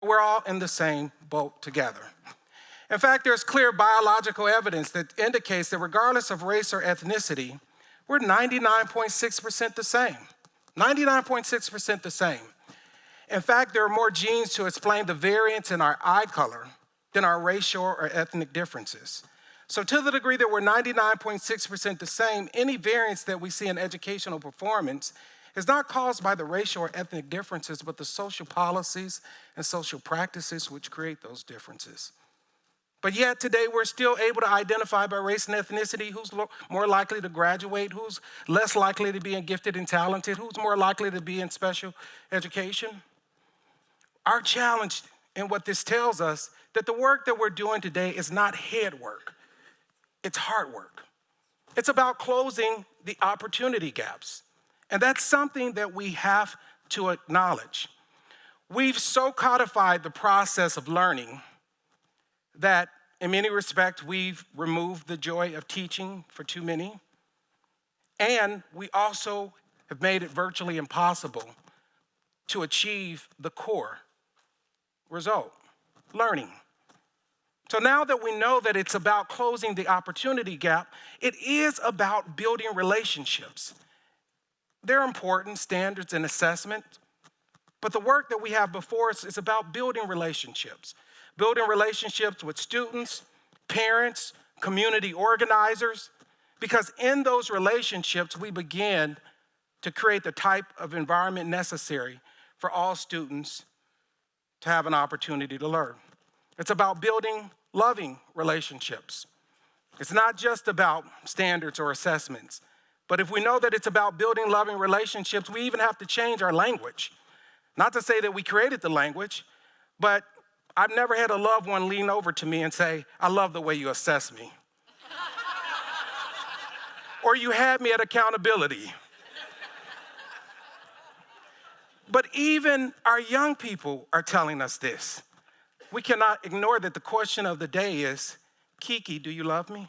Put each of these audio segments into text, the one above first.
We're all in the same boat together. In fact, there's clear biological evidence that indicates that regardless of race or ethnicity, we're 99.6% the same. 99.6% the same. In fact, there are more genes to explain the variance in our eye color than our racial or ethnic differences. So to the degree that we're 99.6% the same, any variance that we see in educational performance is not caused by the racial or ethnic differences, but the social policies and social practices which create those differences. But yet today we're still able to identify by race and ethnicity who's more likely to graduate, who's less likely to be gifted and talented, who's more likely to be in special education. Our challenge and what this tells us that the work that we're doing today is not head work, it's hard work. It's about closing the opportunity gaps. And that's something that we have to acknowledge. We've so codified the process of learning that in many respects, we've removed the joy of teaching for too many. And we also have made it virtually impossible to achieve the core result, learning. So now that we know that it's about closing the opportunity gap, it is about building relationships. They're important, standards and assessment, but the work that we have before us is about building relationships with students, parents, community organizers, because in those relationships, we begin to create the type of environment necessary for all students to have an opportunity to learn. It's about building loving relationships. It's not just about standards or assessments, but if we know that it's about building loving relationships, we even have to change our language. Not to say that we created the language, but I've never had a loved one lean over to me and say, "I love the way you assess me." Or "You had me at accountability." But even our young people are telling us this. We cannot ignore that the question of the day is, "Kiki, do you love me?"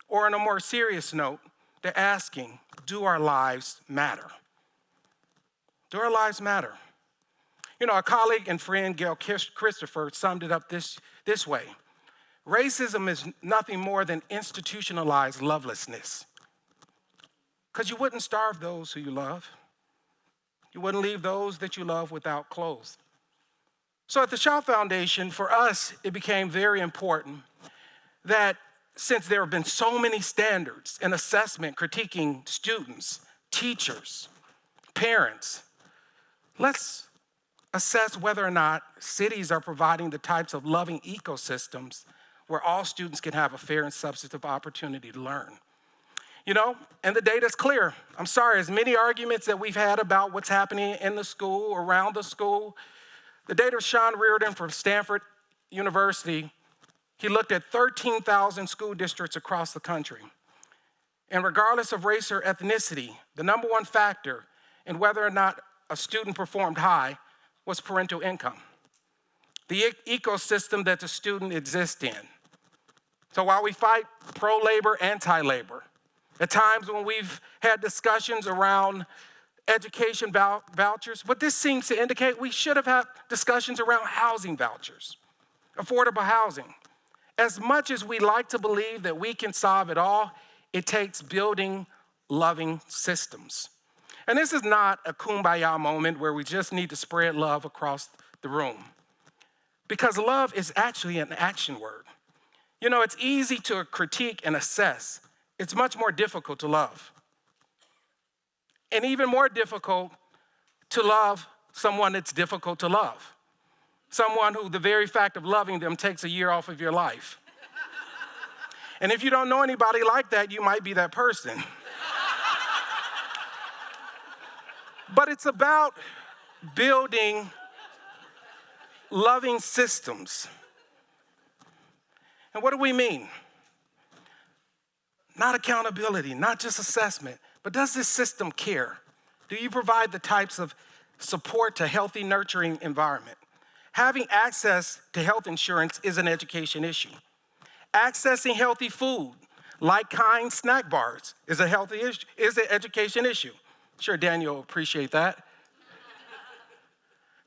Or on a more serious note, they're asking, do our lives matter? Do our lives matter? You know, a colleague and friend, Gail Christopher, summed it up this way. Racism is nothing more than institutionalized lovelessness. Because you wouldn't starve those who you love. You wouldn't leave those that you love without clothes. So at the Schott Foundation, for us, it became very important that since there have been so many standards and assessment critiquing students, teachers, parents, let's assess whether or not cities are providing the types of loving ecosystems where all students can have a fair and substantive opportunity to learn. You know, and the data's clear. I'm sorry, as many arguments that we've had about what's happening in the school, around the school, the data of Sean Reardon from Stanford University, he looked at 13,000 school districts across the country. And regardless of race or ethnicity, the number one factor in whether or not a student performed high was parental income, the ecosystem that the student exists in. So while we fight pro-labor, anti-labor, at times when we've had discussions around education vouchers, what this seems to indicate, we should have had discussions around housing vouchers, affordable housing. As much as we like to believe that we can solve it all, it takes building loving systems. And this is not a kumbaya moment where we just need to spread love across the room. Because love is actually an action word. You know, it's easy to critique and assess. It's much more difficult to love. And even more difficult to love someone that's difficult to love. Someone who the very fact of loving them takes a year off of your life. And if you don't know anybody like that, you might be that person. But it's about building loving systems. And what do we mean? Not accountability, not just assessment, but does this system care? Do you provide the types of support to healthy, nurturing environment? Having access to health insurance is an education issue. Accessing healthy food, like kind snack bars, is an education issue. Sure, Daniel will appreciate that.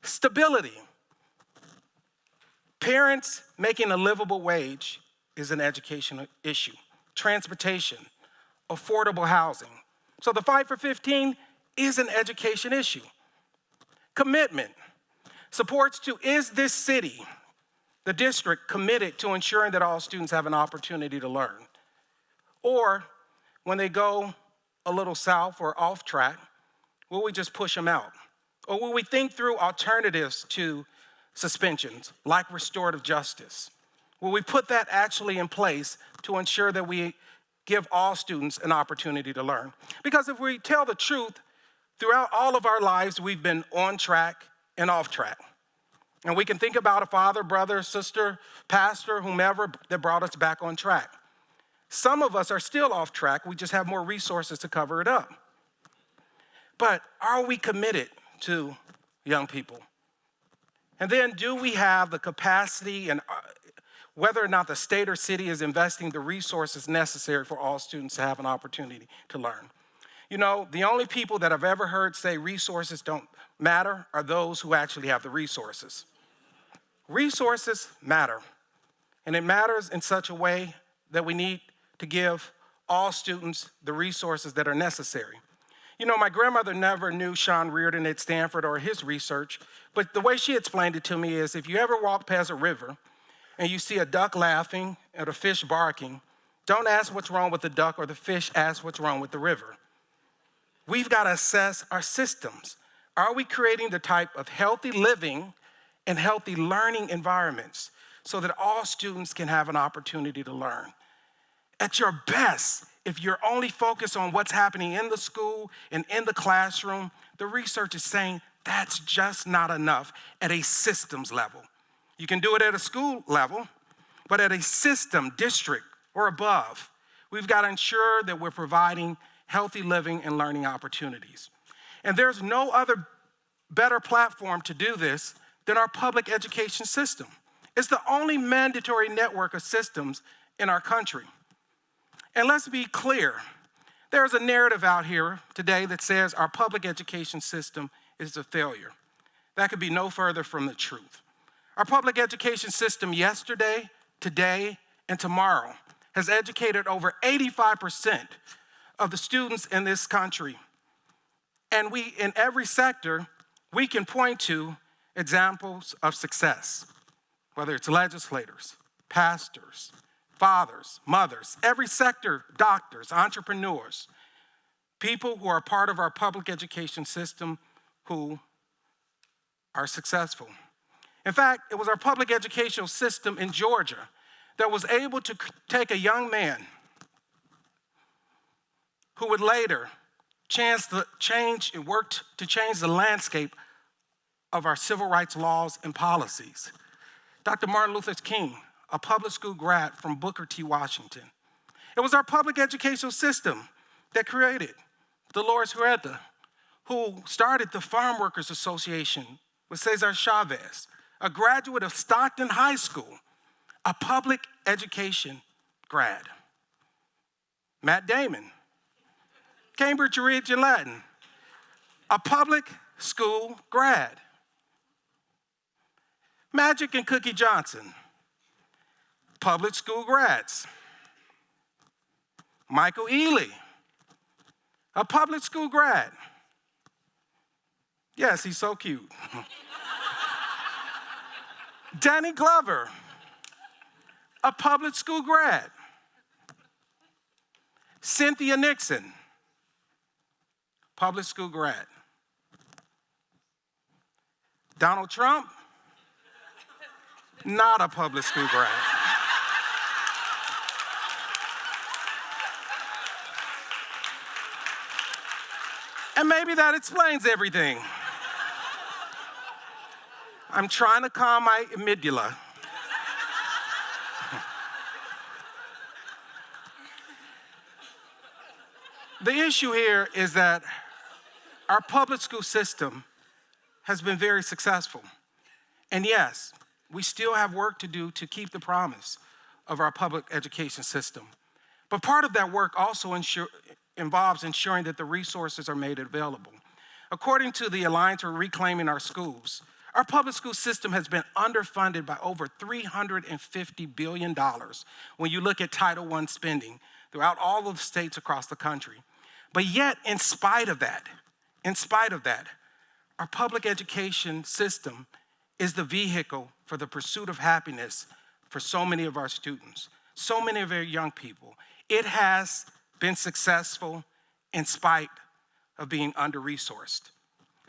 Stability. Parents making a livable wage is an educational issue. Transportation, affordable housing. So the fight for 15 is an education issue. Commitment. Supports to, is this city, the district, committed to ensuring that all students have an opportunity to learn? Or when they go a little south or off track, will we just push them out? Or will we think through alternatives to suspensions, like restorative justice? Will we put that actually in place to ensure that we give all students an opportunity to learn? Because if we tell the truth, throughout all of our lives, we've been on track and off track. And we can think about a father, brother, sister, pastor, whomever that brought us back on track. Some of us are still off track, we just have more resources to cover it up. But are we committed to young people? And then do we have the capacity and whether or not the state or city is investing the resources necessary for all students to have an opportunity to learn? You know, the only people that I've ever heard say resources don't matter are those who actually have the resources. Resources matter, and it matters in such a way that we need to give all students the resources that are necessary. You know, my grandmother never knew Sean Reardon at Stanford or his research, but the way she explained it to me is if you ever walk past a river and you see a duck laughing and a fish barking, don't ask what's wrong with the duck or the fish, ask what's wrong with the river. We've got to assess our systems. Are we creating the type of healthy living and healthy learning environments so that all students can have an opportunity to learn? At your best, if you're only focused on what's happening in the school and in the classroom, the research is saying that's just not enough at a systems level. You can do it at a school level, but at a system, district, or above, we've got to ensure that we're providing healthy living and learning opportunities. And there's no other better platform to do this than our public education system. It's the only mandatory network of systems in our country. And let's be clear, there's a narrative out here today that says our public education system is a failure. That could be no further from the truth. Our public education system yesterday, today, and tomorrow has educated over 85% of the students in this country. And we, in every sector, we can point to examples of success, whether it's legislators, pastors, fathers, mothers, every sector, doctors, entrepreneurs, people who are part of our public education system who are successful. In fact, it was our public educational system in Georgia that was able to take a young man who would later change and worked to change the landscape of our civil rights laws and policies. Dr. Martin Luther King, a public school grad from Booker T. Washington. It was our public educational system that created Dolores Huerta, who started the Farm Workers Association with Cesar Chavez, a graduate of Stockton High School, a public education grad. Matt Damon, Cambridge Region Latin, a public school grad. Magic and Cookie Johnson, public school grads. Michael Ealy, a public school grad. Yes, he's so cute. Danny Glover, a public school grad. Cynthia Nixon, public school grad. Donald Trump, not a public school grad. And maybe that explains everything. I'm trying to calm my amygdala. The issue here is that our public school system has been very successful. And yes, we still have work to do to keep the promise of our public education system. But part of that work also involves ensuring that the resources are made available. According to the Alliance for Reclaiming Our Schools, Our public school system has been underfunded by over $350 billion when you look at Title I spending throughout all of the states across the country. But yet, in spite of that, our public education system is the vehicle for the pursuit of happiness for so many of our students, so many of our young people. It has been successful in spite of being under-resourced.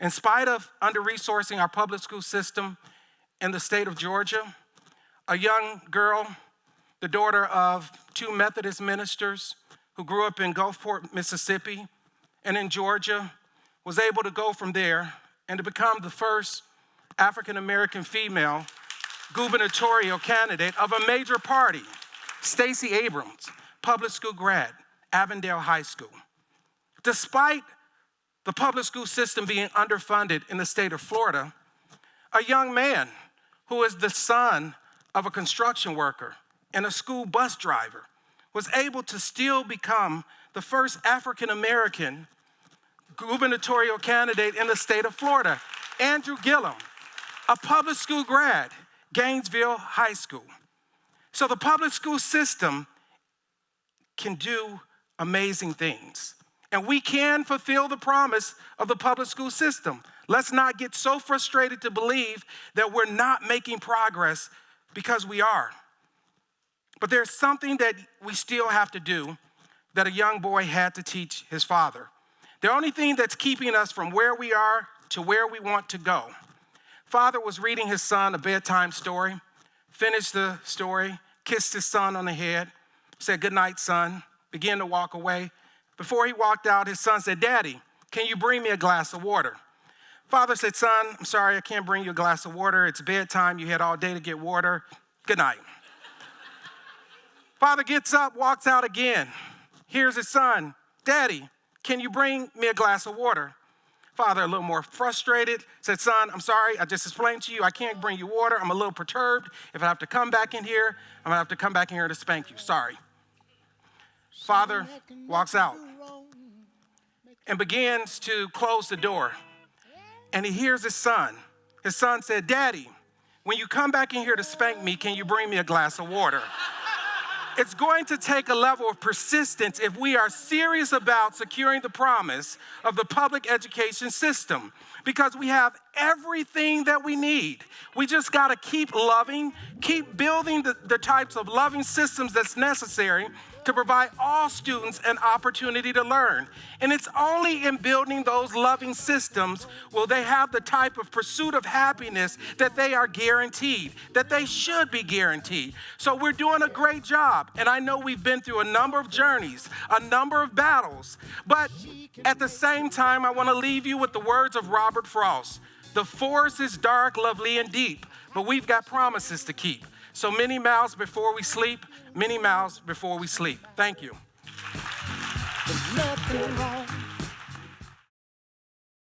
In spite of under-resourcing our public school system in the state of Georgia, a young girl, the daughter of two Methodist ministers who grew up in Gulfport, Mississippi, and in Georgia, was able to go from there and to become the first African-American female gubernatorial candidate of a major party, Stacey Abrams, public school grad, Avondale High School. Despite the public school system being underfunded in the state of Florida, a young man who is the son of a construction worker and a school bus driver was able to still become the first African-American gubernatorial candidate in the state of Florida, Andrew Gillum, a public school grad, Gainesville High School. So the public school system can do amazing things. And we can fulfill the promise of the public school system. Let's not get so frustrated to believe that we're not making progress, because we are. But there's something that we still have to do that a young boy had to teach his father. The only thing that's keeping us from where we are to where we want to go. Father was reading his son a bedtime story, finished the story, kissed his son on the head, said, "Good night, son," began to walk away. Before he walked out, his son said, "Daddy, can you bring me a glass of water?" Father said, "Son, I'm sorry, I can't bring you a glass of water. It's bedtime. You had all day to get water. Good night." Father gets up, walks out again. Here's his son, "Daddy, can you bring me a glass of water?" Father, a little more frustrated, said, "Son, I'm sorry. I just explained to you I can't bring you water. I'm a little perturbed. If I have to come back in here, I'm going to have to come back in here to spank you. Sorry." Father walks out and begins to close the door. And he hears his son. His son said, "Daddy, when you come back in here to spank me, can you bring me a glass of water?" It's going to take a level of persistence if we are serious about securing the promise of the public education system, because we have everything that we need. We just got to keep loving, keep building the types of loving systems that's necessary to provide all students an opportunity to learn. And it's only in building those loving systems will they have the type of pursuit of happiness that they are guaranteed, that they should be guaranteed. So we're doing a great job. And I know we've been through a number of journeys, a number of battles. But at the same time, I want to leave you with the words of Robert Frost. "The forest is dark, lovely, and deep, but we've got promises to keep. So many miles before we sleep, many miles before we sleep." Thank you. There's nothing wrong